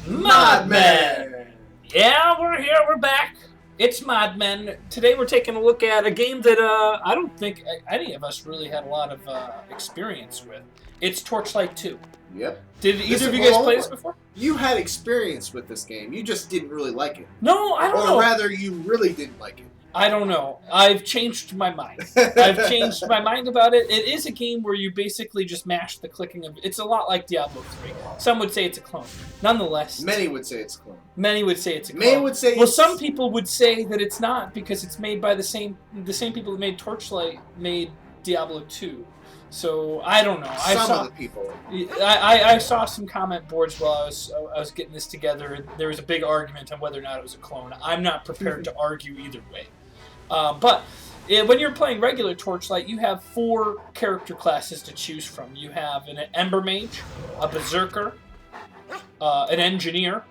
Modmen! Yeah, we're here, we're back. It's Modmen. Today we're taking a look at a game that I don't think any of us really had a lot of experience with. It's Torchlight 2. Yep. Did either of you guys play this before? You had experience with this game. You just didn't really like it. No, I don't know. Or rather, you really didn't like it. I don't know. I've changed my mind. I've changed my mind about it. It is a game where you basically just mash the clicking of... It's a lot like Diablo 3. Some would say it's a clone. Nonetheless... Many would say it's a clone. Many would say it's a clone. Many would say well, some people would say that it's not because it's made by the same people that made Torchlight made Diablo 2. So, I don't know. Some of the people. I saw some comment boards while I was getting this together, and there was a big argument on whether or not it was a clone. I'm not prepared to argue either way. But when you're playing regular Torchlight, you have 4 character classes to choose from. You have an Ember Mage, a Berserker, an Engineer,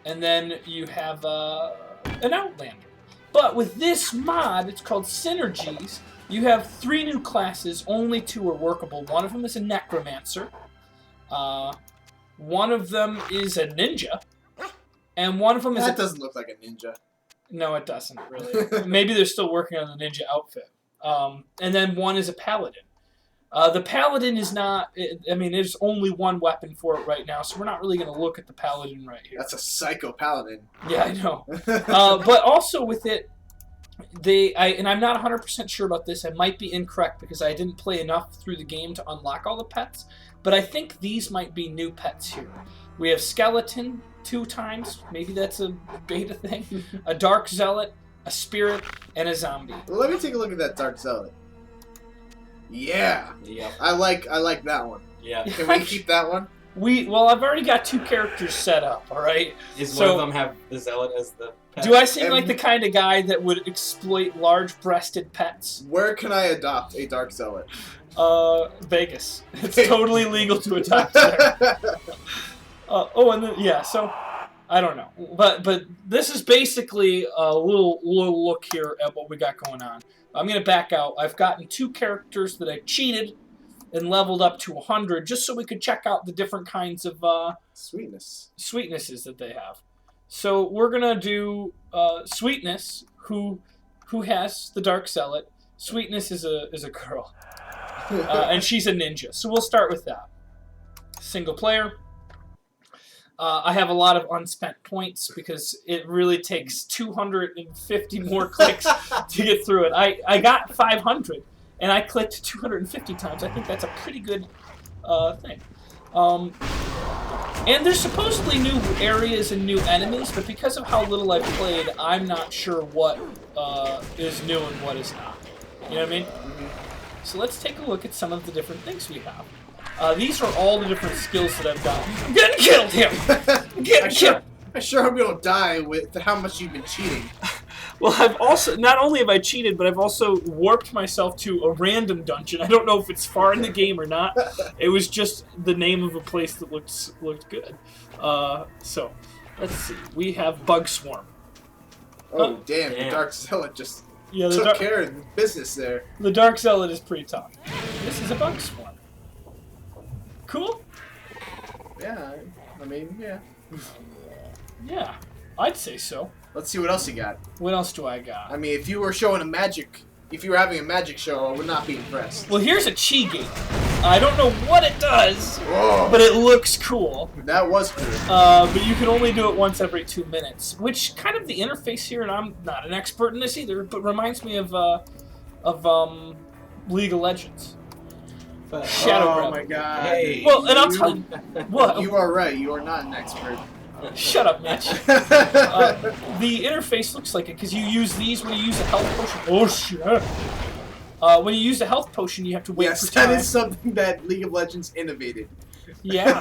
and then you have an Outlander. But with this mod, it's called Synergies, you have 3 new classes, only 2 are workable. One of them is a necromancer, one of them is a ninja, and one of them is That doesn't look like a ninja. No, it doesn't, really. Maybe they're still working on the ninja outfit. And then one is a paladin. The paladin is not... I mean, there's only one weapon for it right now, so we're not really going to look at the paladin right here. That's a psycho paladin. Yeah, I know. But also with it, and I'm not 100% sure about this. I might be incorrect because I didn't play enough through the game to unlock all the pets. But I think these might be new pets here. We have Skeleton 2 times. Maybe that's a beta thing. A Dark Zealot, a Spirit, and a Zombie. Well, let me take a look at that Dark Zealot. Yeah. Yep. I like that one. Yeah. Can we keep that one? Well, I've already got 2 characters set up, alright? One of them have the Zealot as the pet? Do I seem like the kind of guy that would exploit large-breasted pets? Where can I adopt a Dark Zealot? Vegas. It's totally legal to adopt there. And then, yeah, so, I don't know. But this is basically a little look here at what we got going on. I'm going to back out. I've gotten 2 characters that I cheated and leveled up to 100 just so we could check out the different kinds of sweetnesses that they have. So we're going to do Sweetness, who has the Dark Zealot. Sweetness is a girl. And she's a ninja. So we'll start with that. Single player. I have a lot of unspent points because it really takes 250 more clicks to get through it. I got 500, and I clicked 250 times. I think that's a pretty good thing. And there's supposedly new areas and new enemies, but because of how little I've played, I'm not sure what is new and what is not. You know what I mean? Mm-hmm. So let's take a look at some of the different things we have. These are all the different skills that I've got. I'm getting killed here! I'm getting killed! I sure hope you don't die with how much you've been cheating. Well, I've also, not only have I cheated, but I've also warped myself to a random dungeon. I don't know if it's far in the game or not. It was just the name of a place that looked good. So, let's see. We have Bug Swarm. Oh, damn. The Dark Zealot just took care of the business there. The Dark Zealot is pretty tough. This is a Bug Swarm. Cool? Yeah, I mean, yeah. Yeah, I'd say so. Let's see what else you got. What else do I got? I mean, if you were having a magic show, I would not be impressed. Well, here's a Chi Gate. I don't know what it does, but it looks cool. That was cool. But you can only do it once every 2 minutes, which kind of the interface here, and I'm not an expert in this either, but reminds me of League of Legends. Shadow Grab. Oh my god. Hey. Well, and I'll tell you what. You are right. You are not an expert. Shut up, Mitch. The interface looks like it because you use these when you use a health potion. Oh shit! When you use a health potion, you have to wait for time. That is something that League of Legends innovated. Yeah.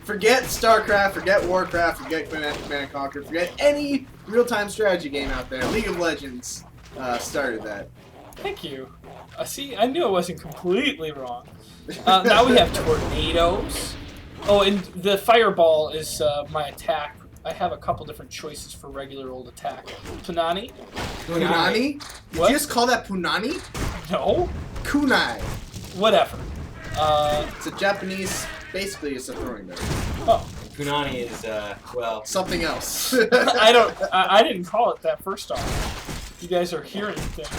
Forget StarCraft, forget Warcraft, forget Command & Conquer, forget any real-time strategy game out there. League of Legends started that. Thank you. See, I knew I wasn't completely wrong. Now we have tornadoes. Oh, and the fireball is my attack. I have a couple different choices for regular old attack. Punani. Punani? Did What? you just call that Punani? No. Kunai. Whatever. It's a Japanese. Basically, it's a throwing dart. Oh. Punani is, well... Something else. I didn't call it that first off. You guys are hearing things.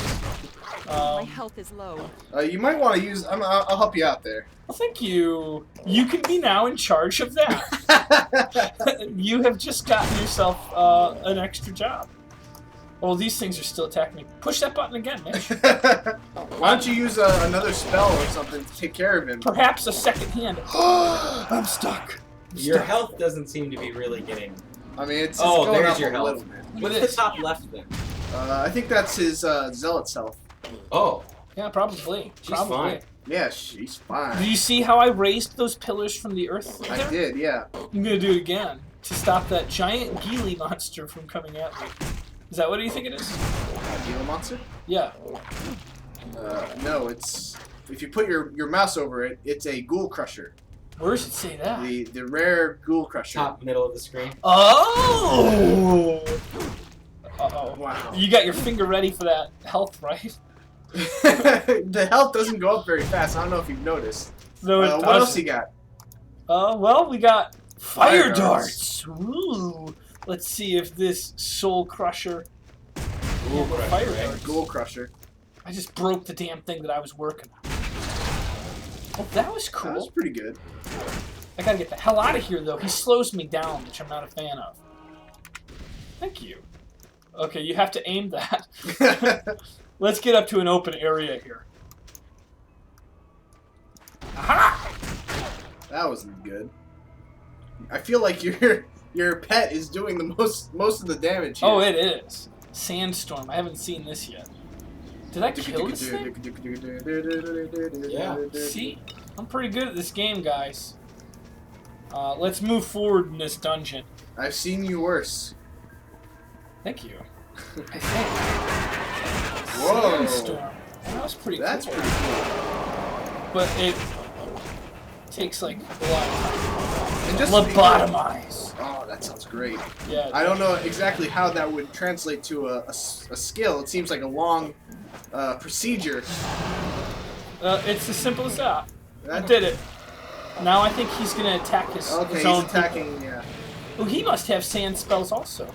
My health is low. You might want to use... I'll help you out there. Well, thank you. You can be now in charge of that. You have just gotten yourself an extra job. Well, these things are still attacking me. Push that button again, Mitch. Why don't you use another spell or something to take care of him? Perhaps a second hand. I'm stuck. Your health doesn't seem to be really getting... I mean, it's oh, going there's up your a health. little bit. What's the top left then? I think that's his Zealot's health. Oh. Yeah, probably. She's fine. Yeah, she's fine. Do you see how I raised those pillars from the earth? I did, yeah. I'm gonna do it again to stop that giant Geely monster from coming at me. Is that what you think it is? Gila monster? Yeah. No, it's... If you put your mouse over it, it's a ghoul crusher. Where does it say that? The rare ghoul crusher. Top middle of the screen. Oh! Uh-oh. Wow. You got your finger ready for that health, right? The health doesn't go up very fast. I don't know if you've noticed. No, it what else you got? Well, we got fire Fire darts. Ooh. Let's see if this soul crusher. Ghoul Yeah, crusher, fire right? darts. Ghoul crusher. I just broke the damn thing that I was working on. Oh, that was cool. That was pretty good. I gotta get the hell out of here, though. He slows me down, which I'm not a fan of. Thank you. Okay, you have to aim that. Let's get up to an open area here. Aha! That wasn't good. I feel like your pet is doing the most of the damage here. Oh, it is. Sandstorm. I haven't seen this yet. Did I kill this thing? Yeah. See? I'm pretty good at this game, guys. Let's move forward in this dungeon. I've seen you worse. Thank you. I think. Whoa. Sandstorm. That was pretty That's cool. pretty cool. But it takes like a lot of time. And just Lobotomize. Oh, that sounds great. Yeah. I don't know exactly how that would translate to a skill. It seems like a long procedure. It's as simple as that. I did it. Now I think he's gonna attack his Okay, his he's own attacking, people. yeah. Oh, he must have sand spells also.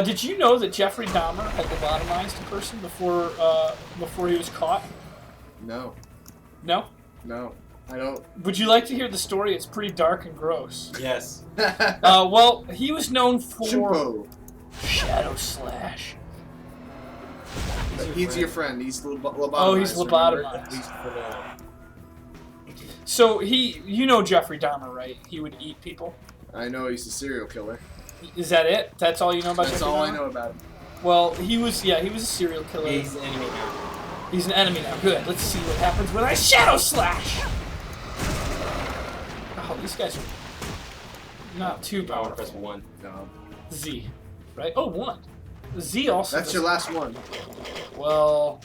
Did you know that Jeffrey Dahmer had lobotomized a person before he was caught? No. No? No. I don't. Would you like to hear the story? It's pretty dark and gross. Yes. Well, he was known for Shimpo. Shadow Slash. He's your friend. He's lobotomized. Oh, he's remember? lobotomized. At least for now. So you know Jeffrey Dahmer, right? He would eat people. I know he's a serial killer. Is that it? That's all you know about That's Jeffrey all Dahmer? I know about him. Well, he was a serial killer. He's an enemy now. He's an enemy now. Good. Let's see what happens when I Shadow Slash. Oh, these guys are not too Power powerful. press 1. No. Z, right? Oh, 1. Z also. That's your last one. Well,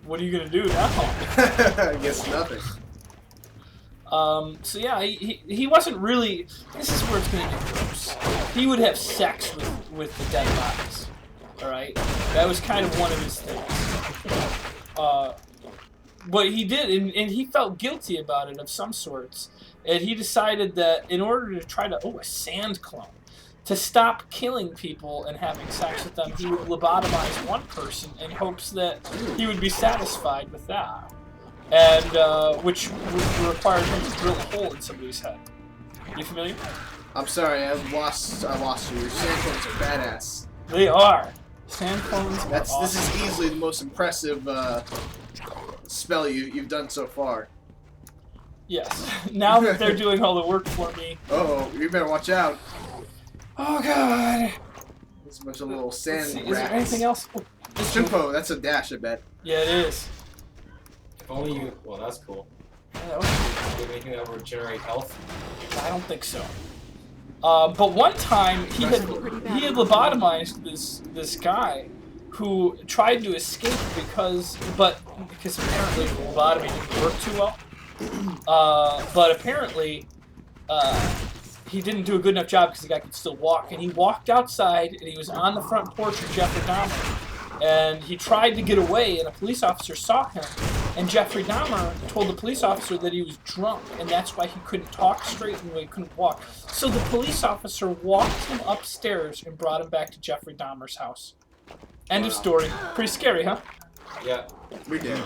what are you gonna do now? I guess nothing. So yeah, he wasn't really. This is where it's gonna get gross. He would have sex with the dead bodies. All right, that was kind of one of his things. What he did, and he felt guilty about it of some sorts, and he decided that in order to try to a sand clone, to stop killing people and having sex with them, he would lobotomize one person in hopes that he would be satisfied with that. And which required him to drill a hole in somebody's head. You familiar? I'm sorry, I lost you. Your sand clones are badass. They are. Sand clones are awesome. This is easily the most impressive spell you've done so far. Yes. Now that they're doing all the work for me. Uh-oh, you better watch out. Oh god. There's a bunch of little sand Is rats. there anything else? Oh, Shimpo, that's a dash, I bet. yeah, it is. If only you... Well, that's cool. Yeah, that was Do you have anything that would regenerate health? I don't think so. But one time he had lobotomized this guy who tried to escape because apparently the lobotomy didn't work too well. But apparently he didn't do a good enough job because the guy could still walk, and he walked outside and he was on the front porch of Jeffrey Dahmer, and he tried to get away, and a police officer saw him, and Jeffrey Dahmer told the police officer that he was drunk, and that's why he couldn't talk straight and why he couldn't walk. So the police officer walked him upstairs and brought him back to Jeffrey Dahmer's house. End of story. Pretty scary, huh? Yeah. We did.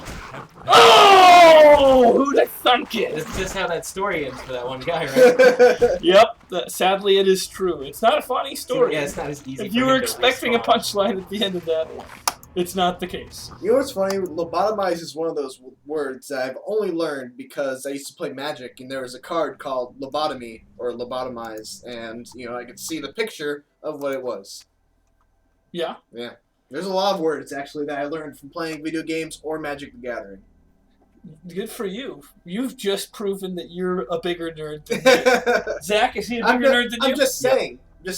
Oh! Who'd have thunk it? That's just how that story ends for that one guy, right? Yep. Sadly, it is true. It's not a funny story. Yeah, it's not as easy. If for you him were to expecting a respond. punchline at the end of that, it's not the case. You know what's funny? Lobotomize is one of those words that I've only learned because I used to play Magic, and there was a card called Lobotomy, or Lobotomize, and, you know, I could see the picture of what it was. Yeah. Yeah. There's a lot of words, actually, that I learned from playing video games or Magic the Gathering. Good for you. You've just proven that you're a bigger nerd than me. Zach, is he a bigger nerd than you? I'm just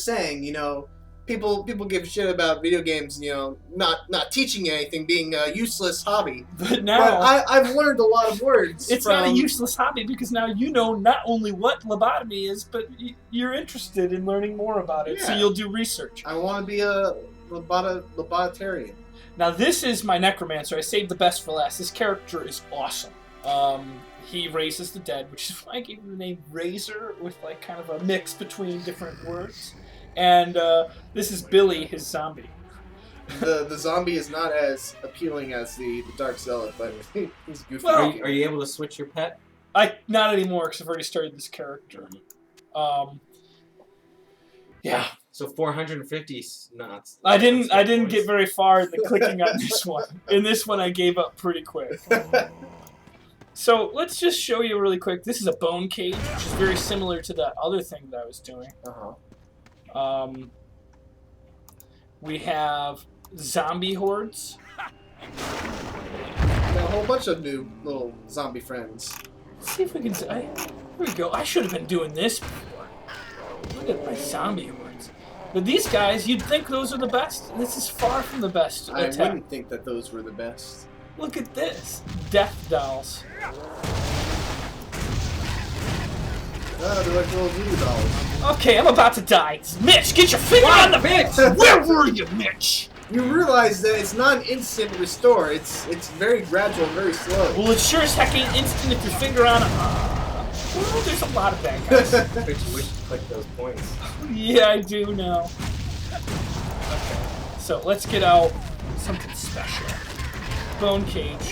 saying, you know, people give shit about video games, you know, not teaching you anything, being a useless hobby. But now... But I've learned a lot of words. It's not a useless hobby because now you know not only what lobotomy is, but you're interested in learning more about it, so Yeah. you'll do research. I want to be a lobotarian. Now this is my necromancer. I saved the best for last. This character is awesome. He raises the dead, which is why I gave him the name Razor, with like kind of a mix between different words. And this is Billy, his zombie. The zombie is not as appealing as the Dark Zealot, but he's goofy. Well- Are you able to switch your pet? Not anymore because I've already started this character. Yeah. So 450 knots. I didn't get very far in the clicking on this one. In this one, I gave up pretty quick. So let's just show you really quick. This is a bone cage, which is very similar to that other thing that I was doing. We have zombie hordes. Got a whole bunch of new little zombie friends. Let's see if we can. Here we go. I should have been doing this before. Look at my zombie hordes. But these guys, you'd think those are the best. This is far from the best I attack. wouldn't think that those were the best. Look at this. Death dolls. Oh, they're like little voodoo dolls. Okay, I'm about to die. Mitch, get your finger on the Mitch! Where were you, Mitch? You realize that it's not an instant restore. It's very gradual, very slow. Well, it sure as heck ain't instant if your finger on it. Well, there's a lot of bad guys. I bet you wish to click those points. Yeah, I do now. Okay, so let's get out something special. Bone cage.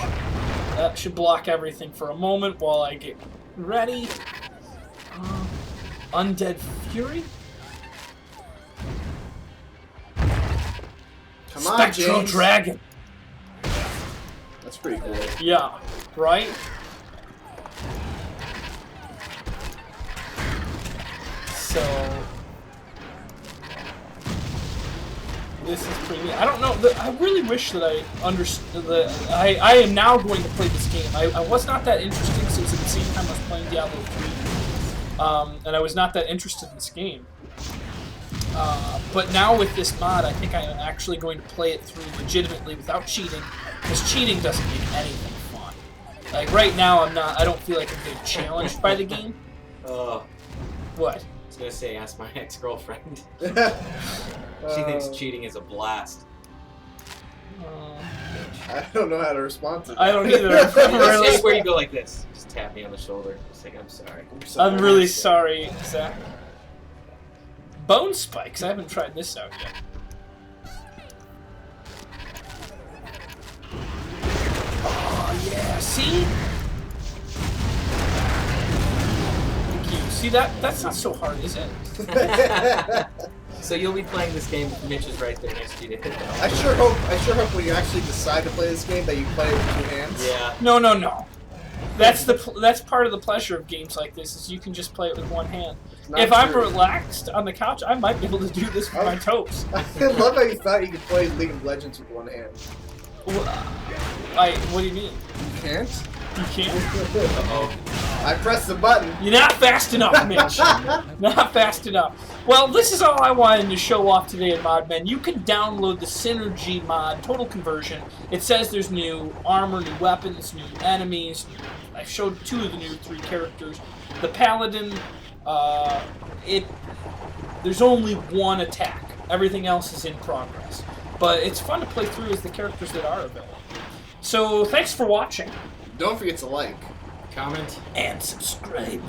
That should block everything for a moment while I get ready. Undead Fury? Come on, Spectral James. Dragon. That's pretty cool. Yeah, right? So this is pretty. I don't know. I really wish that I understood that. I am now going to play this game. I was not that interested since at the same time I was playing Diablo 3, and I was not that interested in this game. But now with this mod, I think I am actually going to play it through legitimately without cheating, because cheating doesn't make anything fun. Like right now, I don't feel like I'm getting challenged by the game. What? I was gonna say, ask my ex-girlfriend. She thinks cheating is a blast. I don't know how to respond to that. I don't either. It's where you go like this. Just tap me on the shoulder. Just like, I'm sorry. I'm really sorry, Zach. Bone spikes. I haven't tried this out yet. Oh yeah, see? Thank you. See that? That's not so hard, is it? So you'll be playing this game with Mitch is right there next to you to hit that. I sure hope when you actually decide to play this game that you play it with 2 hands. Yeah. No. That's part of the pleasure of games like this, is you can just play it with one hand. Not If I'm true. relaxed on the couch, I might be able to do this with my toes. I love how you thought you could play League of Legends with 1 hand. What do you mean? You can't? You can't? Uh-oh. I pressed the button. You're not fast enough, Mitch. Not fast enough. Well, this is all I wanted to show off today at ModMen. You can download the Synergy mod, total conversion. It says there's new armor, new weapons, new enemies. I showed 2 of the new 3 characters. The Paladin, there's only 1 attack. Everything else is in progress. but it's fun to play through as the characters that are available. So thanks for watching. Don't forget to like, comment, and subscribe.